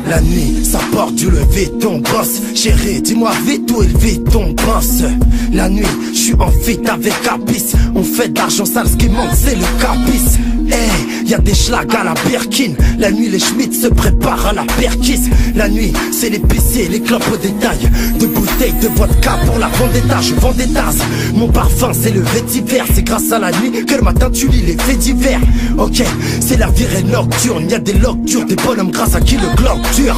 La nuit, ça porte du lever ton boss. Chérie, dis-moi vite où est levé ton boss. La nuit, je suis en fit avec Capis. On fait d'argent sale, ce qui manque c'est le Capis. Hey, y'a des schlags à la Birkin. La nuit les Schmitt se préparent à la perquise. La nuit c'est l'épicier, les clopes au détail. De bouteilles de vodka pour la vendetta. Je vends des tasses, mon parfum c'est le vétiver. C'est grâce à la nuit que le matin tu lis les faits divers. Ok, c'est la virée nocturne. Y'a des logs durs, des bonhommes grâce à qui le globe dure.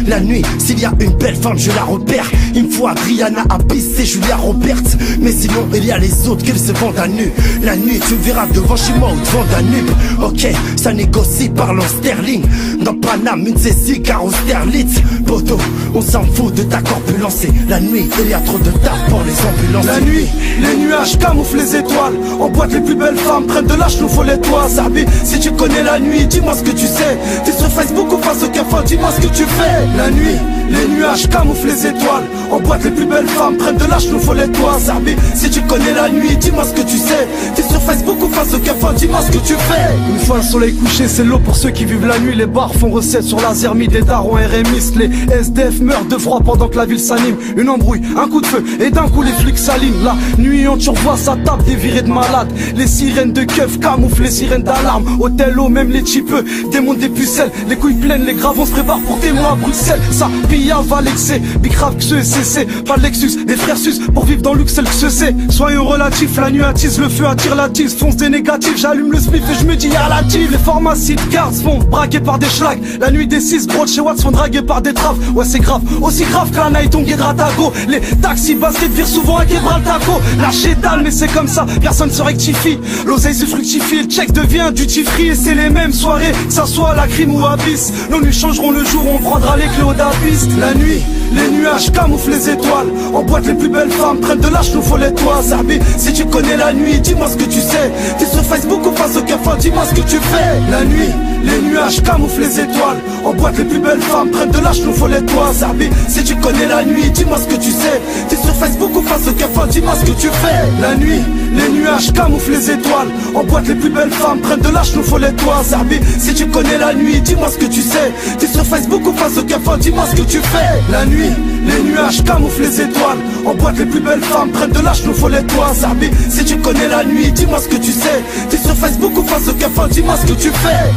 La nuit, s'il y a une belle femme, je la repère. Il me faut Adriana Abyss et Julia Roberts. Mais sinon, il y a les autres qui se vendent à nu. La nuit, tu me verras devant chez moi ou devant Danube. Ok, ça négocie, parlons sterling. Dans Paname, une saisie, car au Sterlitz. Poto, on s'en fout de ta corpulence. La nuit, il y a trop de taf pour les ambulances. La nuit, les nuages camouflent les étoiles. En boîte, les plus belles femmes prennent de l'âge, nous faut les toits. Zarbi, si tu connais la nuit, dis-moi ce que tu sais. T'es sur Facebook ou face au café, dis-moi ce que tu fais. La nuit, les nuages camouflent les étoiles. En boîte, les plus belles femmes prennent de l'âge, nous faut les toits. Zarbi, si tu connais la nuit, dis-moi ce que tu sais. T'es sur Facebook ou face au café, dis-moi ce que tu fais. Une fois le soleil couché, c'est l'eau pour ceux qui vivent la nuit. Les bars font recette sur la zermie des darons RMistes. Les SDF meurent de froid pendant que la ville s'anime. Une embrouille, un coup de feu et d'un coup les flics s'alignent. La nuit on survoit ça tape des virées de malades. Les sirènes de keuf camouflent les sirènes d'alarme. Hôtel haut, même les typeux démontent des pucelles. Les couilles pleines, les graves on se prépare pour témoin à Bruxelles. Ça pilla va l'excès, big grave que ce CC. Pas de Lexus, des frères sus pour vivre dans l'Uxel que ce c'est. Soyons relatifs, la nuit attise, le feu attire la tise. Fonce des négatifs, j'allume le spliff et je me dis y'a la tive. Les pharmacies de garde se font braquer par des schlags. La nuit des 6 gros de chez Watt sont dragués par des traves. Ouais c'est grave, aussi grave que la night on guidera ta go. Les taxis basket virent souvent à Gibraltar. Lâcher dalle mais c'est comme ça, personne se rectifie. L'oseille se fructifie, le check devient duty free. Et c'est les mêmes soirées, que ça soit la crime ou abyss. Nos nuits changeront le jour où on prendra les clés au d'Abyss. La nuit, les nuages camouflent les étoiles. En boîte les plus belles femmes prennent de l'âge, nous faut les toits. Zarbi, si tu connais la nuit, dis-moi ce que tu sais. T'es sur Facebook ou face au café, dis-moi ce que tu fais. La nuit, les nuages camouflent les étoiles. En boîte les plus belles femmes prennent de l'âge, nous faut les toits. Zarbi, si tu connais la nuit, dis-moi ce que tu sais. T'es sur Facebook ou face au café, dis-moi ce que tu fais. La nuit, les nuages camouflent les étoiles. En boîte les plus belles femmes prennent de l'âge, nous faut les toits. Zarbi, si tu connais la nuit, dis-moi ce que tu sais. T'es sur Facebook ou face au café, dis-moi ce que tu fais. La nuit, les nuages camouflent les étoiles. En boîte les plus belles femmes prennent de l'âge, nous faut les toits. Zarbi, si tu connais la nuit, dis-moi ce que tu sais. T'es sur Facebook ou face au café, dis-moi ce que tu fais.